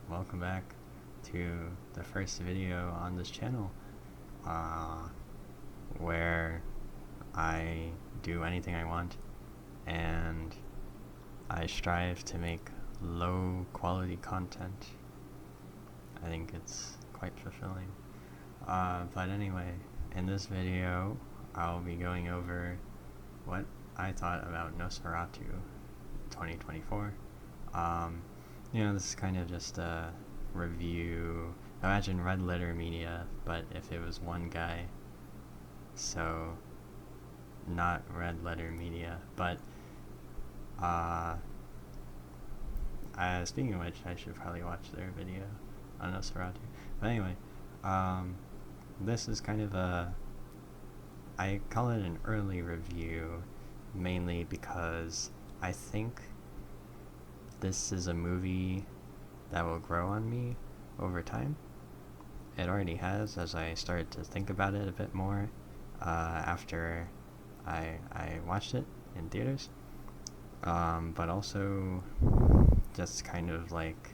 Welcome back to the first video on this channel, uh, where I do anything I want and I strive to make low quality content. I think it's quite fulfilling. But anyway, in this video I'll be going over what I thought about Nosferatu 2024. This is kind of just a review. Imagine Red Letter Media, but if it was one guy. So, not Red Letter Media, but, speaking of which, I should probably watch their video on Nosferatu. But anyway, this is kind of I call it an early review, mainly because I think this is a movie that will grow on me over time. It already has, as I started to think about it a bit more after I watched it in theaters. But also just kind of like,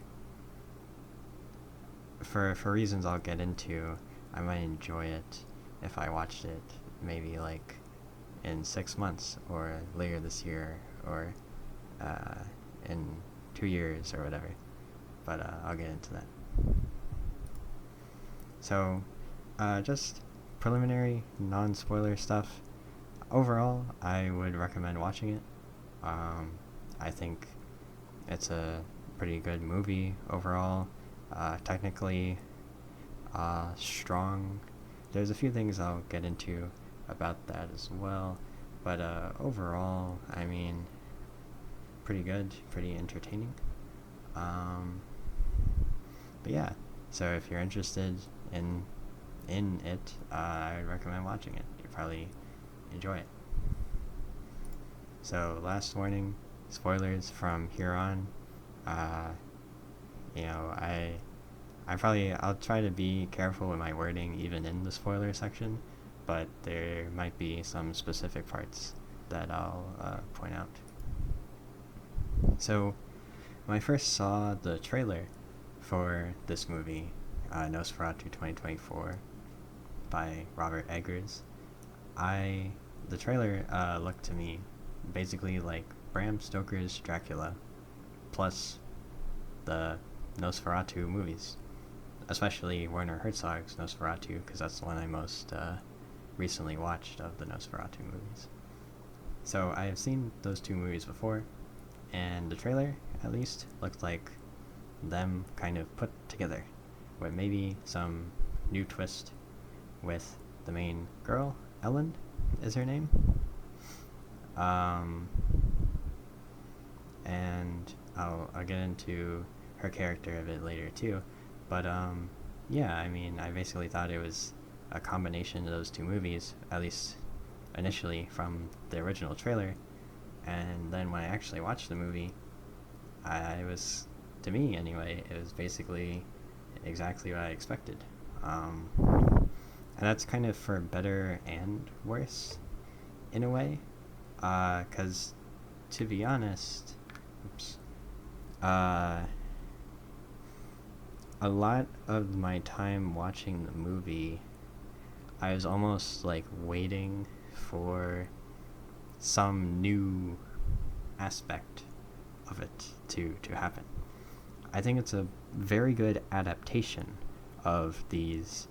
for reasons I'll get into, I might enjoy it if I watched it maybe like in 6 months or later this year or in 2 years or whatever, but I'll get into that. So, just preliminary, non-spoiler stuff. Overall, I would recommend watching it. I think it's a pretty good movie overall. Technically, strong. There's a few things I'll get into about that as well, but overall, I mean, pretty good, pretty entertaining. But yeah, so if you're interested in it, I would recommend watching it. You'll probably enjoy it. So, last warning, spoilers from here on. I'll try to be careful with my wording even in the spoiler section, but there might be some specific parts that I'll point out. So, when I first saw the trailer for this movie, Nosferatu 2024 by Robert Eggers, the trailer looked to me basically like Bram Stoker's Dracula plus the Nosferatu movies, especially Werner Herzog's Nosferatu, because that's the one I most recently watched of the Nosferatu movies. So I have seen those two movies before, and the trailer, at least, looked like them kind of put together, with maybe some new twist with the main girl, Ellen is her name. And I'll get into her character a bit later too, but yeah, I mean, I basically thought it was a combination of those two movies, at least initially from the original trailer, and then when I actually watched the movie, to me anyway, it was basically exactly what I expected. And that's kind of for better and worse, in a way, because to be honest, a lot of my time watching the movie, I was almost like waiting for some new aspect of it to happen. I think it's a very good adaptation of these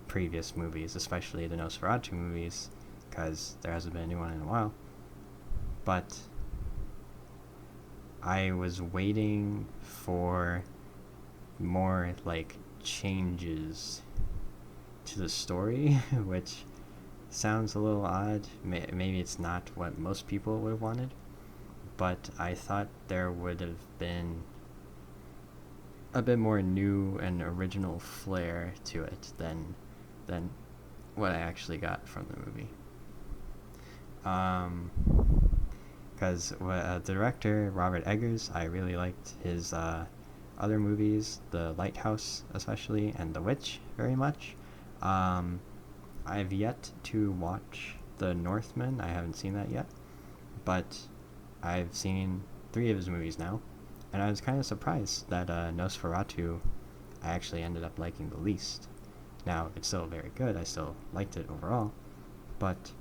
previous movies, especially the Nosferatu movies, because there hasn't been a new one in a while. But I was waiting for more like changes to the story, which sounds a little odd. Maybe it's not what most people would have wanted, but I thought there would have been a bit more new and original flair to it than what I actually got from the movie. Because the director, Robert Eggers, I really liked his other movies, The Lighthouse especially, and The Witch very much. I've yet to watch The Northman. I haven't seen that yet, but I've seen 3 of his movies now, And I was kind of surprised that Nosferatu I actually ended up liking the least. Now, it's still very good, I still liked it overall, but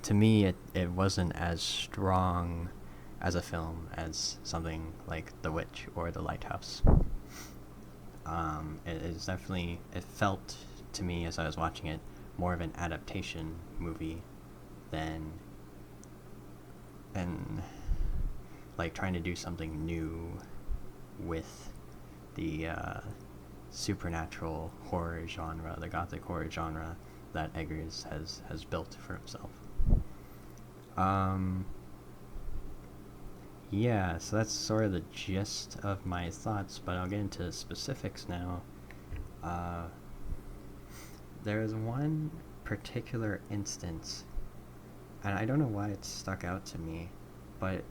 to me, it wasn't as strong as a film as something like The Witch or The Lighthouse. It is definitely, it felt to me as I was watching it more of an adaptation movie than and like trying to do something new with the supernatural horror genre, the gothic horror genre that Eggers has built for himself. Um, yeah, so that's sort of the gist of my thoughts, but I'll get into specifics now. Uh, there is one particular instance, and I don't know why it stuck out to me, but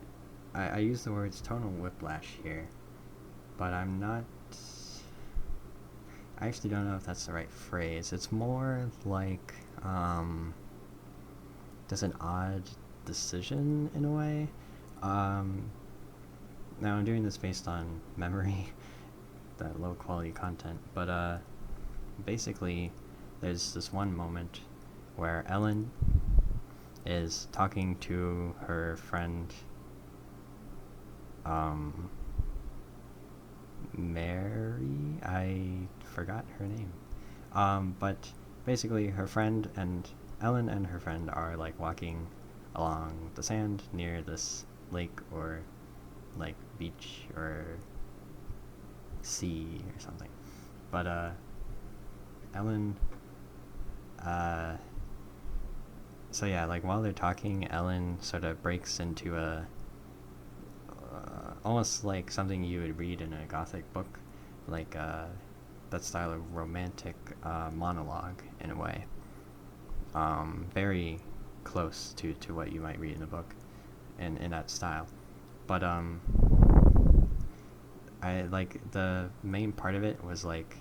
I use the words tonal whiplash here, but I'm not. I actually don't know if that's the right phrase. It's more like just an odd decision in a way. Now I'm doing this based on memory, that low quality content, but basically, there's this one moment where Ellen is talking to her friend, Mary? I forgot her name. But basically, her friend and Ellen and her friend are like walking along the sand near this lake or like beach or sea or something. But Ellen, so yeah, like while they're talking, Ellen sort of breaks into a almost like something you would read in a gothic book, like that style of romantic monologue in a way. Very close to what you might read in a book in that style. But I like the main part of it was like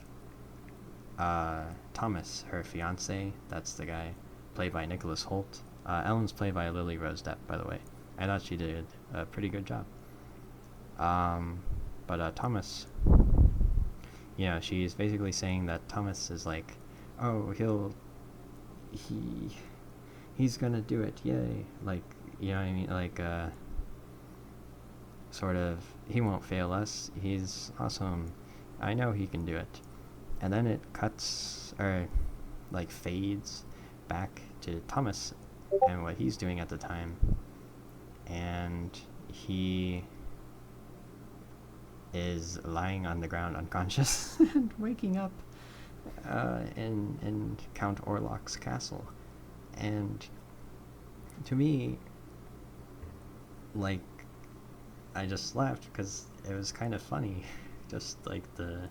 Thomas, her fiance, that's the guy, played by Nicholas Hoult. Ellen's played by Lily Rose Depp, by the way. I thought she did a pretty good job. But Thomas, you know, she's basically saying that Thomas is like, oh, he's gonna do it, yay. Like, you know what I mean? Like, sort of, he won't fail us, he's awesome, I know he can do it. And then it cuts, or like fades back to Thomas and what he's doing at the time. And he is lying on the ground unconscious and waking up in Count Orlok's castle. And to me, like, I just laughed because it was kind of funny, just like the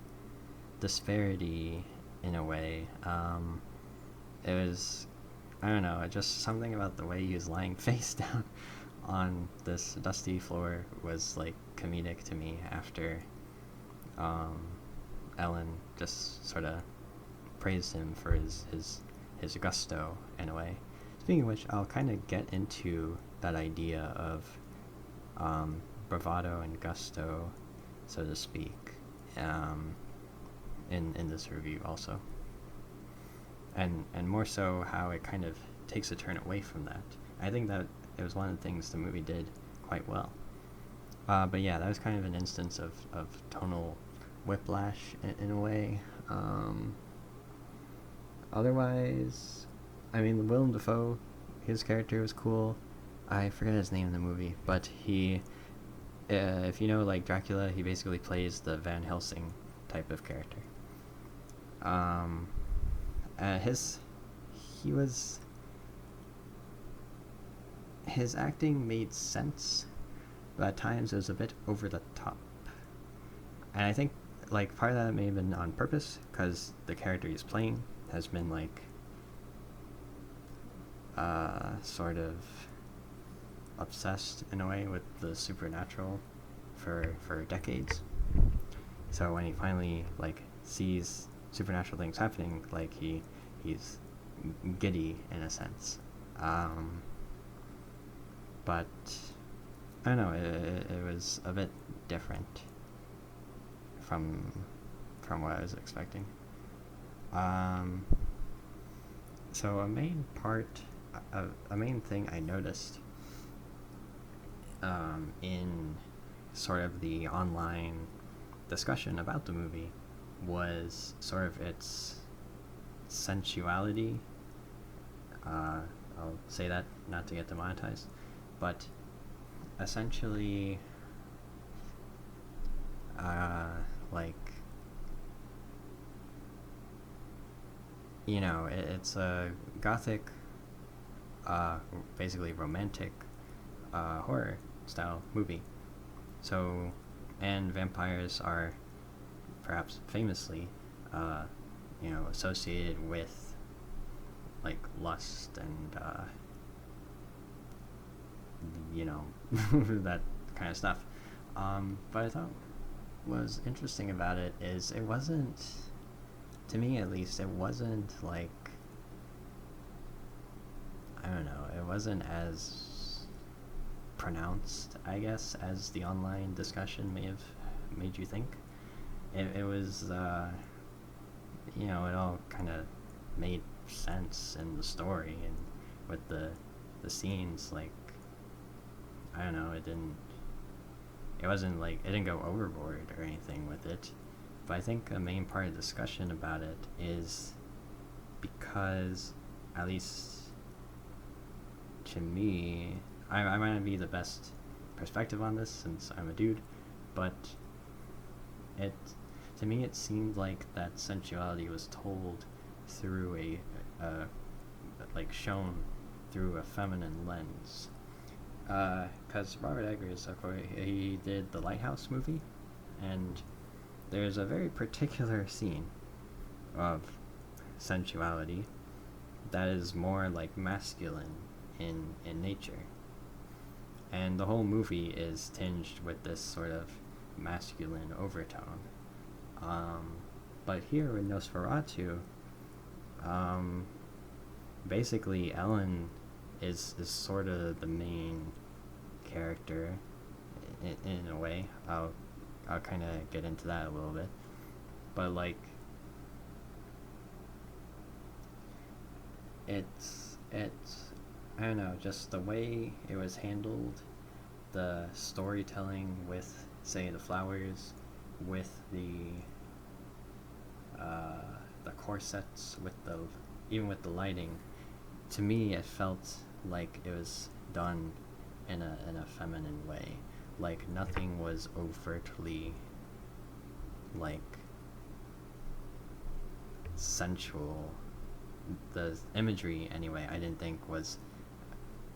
disparity in a way. It was, I don't know, just something about the way he was lying face down on this dusty floor was like comedic to me after Ellen just sort of praised him for his gusto in a way. Speaking of which, I'll kind of get into that idea of bravado and gusto, so to speak, in this review also, and more so how it kind of takes a turn away from that. I think that it was one of the things the movie did quite well. But yeah, that was kind of an instance of tonal whiplash in a way. Otherwise, I mean, Willem Dafoe, his character was cool. I forget his name in the movie, but he, if you know, like Dracula, he basically plays the Van Helsing type of character. His acting made sense, but at times it was a bit over the top. And I think, like, part of that may have been on purpose, because the character he's playing has been, like, sort of obsessed, in a way, with the supernatural for decades. So when he finally, like, sees supernatural things happening, like, he's giddy, in a sense. But I don't know, it was a bit different from what I was expecting. Um, so a main thing I noticed in sort of the online discussion about the movie was sort of its sensuality. I'll say that not to get demonetized, but essentially, like, it's a gothic, basically romantic, horror style movie. So, and vampires are perhaps famously, associated with like lust and that kind of stuff. But I thought was interesting about it is it wasn't, to me at least, it wasn't like, I don't know, it wasn't as pronounced, I guess, as the online discussion may have made you think. It was, it all kind of made sense in the story and with the scenes. Like, I don't know, it wasn't like, it didn't go overboard or anything with it. But I think a main part of the discussion about it is because, at least to me, I might not be the best perspective on this since I'm a dude, but it, to me, it seemed like that sensuality was told through like shown through a feminine lens. Because Robert Eggers, of course, he did the Lighthouse movie, and there's a very particular scene of sensuality that is more like masculine in nature. And the whole movie is tinged with this sort of masculine overtone. But here in Nosferatu, basically Ellen is sort of the main character in a way. I'll kind of get into that a little bit, but like it's I don't know, just the way it was handled, the storytelling with, say, the flowers, with the corsets, with the, even with the lighting. To me, it felt like it was done in a feminine way. Like, nothing was overtly, like, sensual. The imagery, anyway, I didn't think was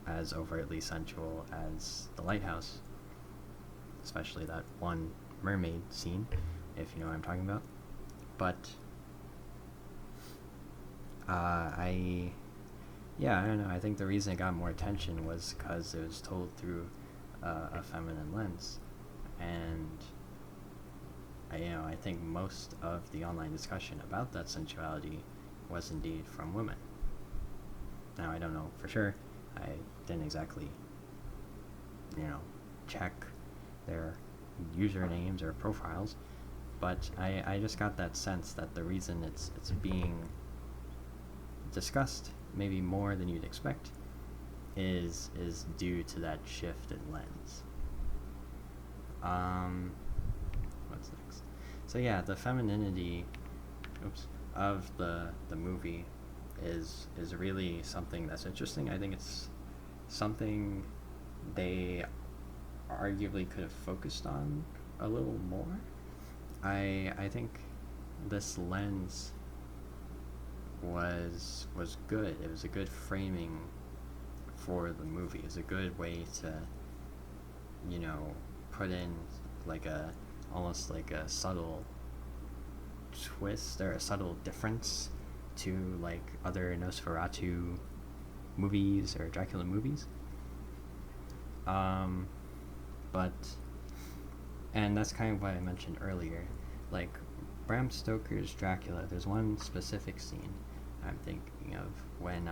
as overtly sensual as the Lighthouse, especially that one mermaid scene, if you know what I'm talking about. But I don't know, I think the reason it got more attention was because it was told through a feminine lens, and I think most of the online discussion about that sensuality was indeed from women. Now, I don't know for sure, I didn't exactly check their usernames or profiles, but I just got that sense that the reason it's being discussed maybe more than you'd expect is due to that shift in lens. What's next? So yeah, the femininity of the movie is really something that's interesting. I think it's something they arguably could have focused on a little more. I think this lens was good. It was a good framing for the movie. It's a good way to put in like almost like a subtle twist or a subtle difference to like other Nosferatu movies or Dracula movies. But and that's kind of what I mentioned earlier. Like Bram Stoker's Dracula, there's one specific scene I'm thinking of when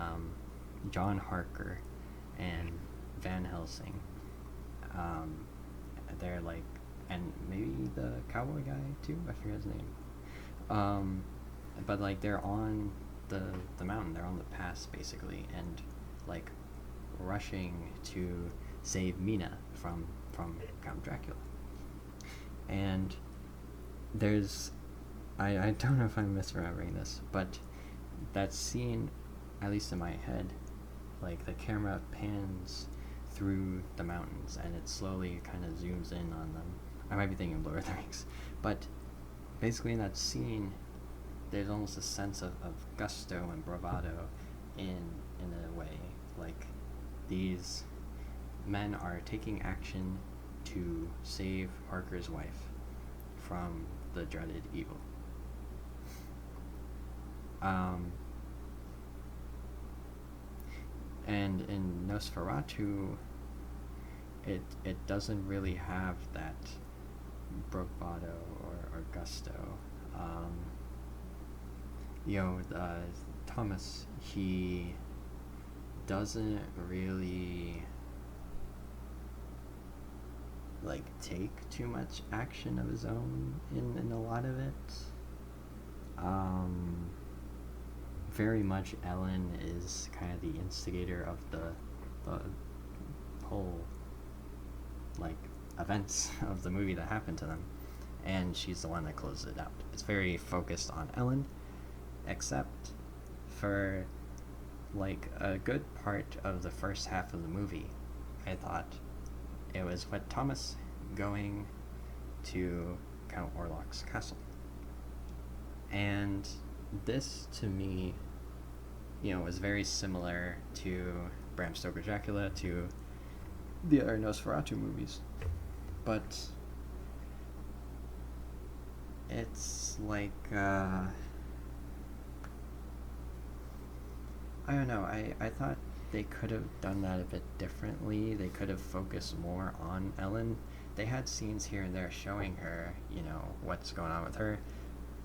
John Harker and Van Helsing They're like, and maybe the cowboy guy too. I forget his name. Um, but like they're on the mountain. They're on the pass basically, and like rushing to save Mina from Count Dracula. And there's, I don't know if I'm misremembering this, but that scene, at least in my head, like the camera pans through the mountains and it slowly kind of zooms in on them. I might be thinking of Lord of the Rings, but basically in that scene, there's almost a sense of gusto and bravado in a way. Like these men are taking action to save Harker's wife from the dreaded evil. And in Nosferatu, it doesn't really have that bravado or gusto. Thomas, he doesn't really like take too much action of his own in a lot of it. Very much Ellen is kind of the instigator of the whole like events of the movie that happened to them, and she's the one that closes it out. It's very focused on Ellen, except for like a good part of the first half of the movie. I thought it was with Thomas going to Count Orlok's castle, and this to me, was very similar to Bram Stoker Dracula, to the other Nosferatu movies, but it's like I don't know. I thought they could have done that a bit differently. They could have focused more on Ellen. They had scenes here and there showing her, what's going on with her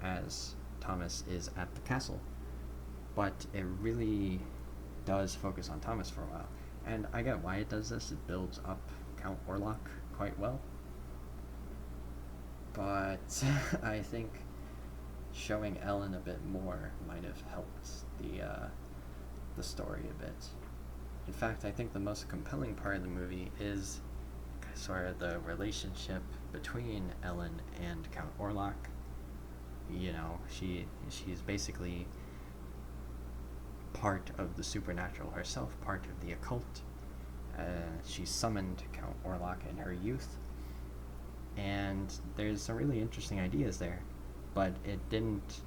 as Thomas is at the castle. But it really does focus on Thomas for a while. And I get why it does this. It builds up Count Orlok quite well. But I think showing Ellen a bit more might have helped the story a bit. In fact, I think the most compelling part of the movie is sort of the relationship between Ellen and Count Orlok. She's basically part of the supernatural herself, part of the occult. She summoned Count Orlok in her youth, and there's some really interesting ideas there, but it didn't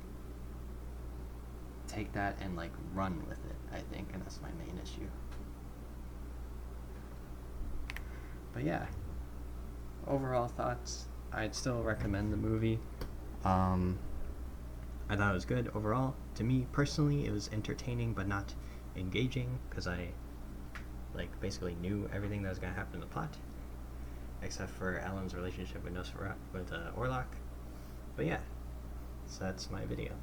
take that and like run with it, I think, and that's my main issue. But yeah, overall thoughts, I'd still recommend the movie. I thought it was good overall. To me personally, it was entertaining but not engaging, because I basically knew everything that was going to happen in the plot, except for Ellen's relationship with Orlok. But yeah, so that's my video.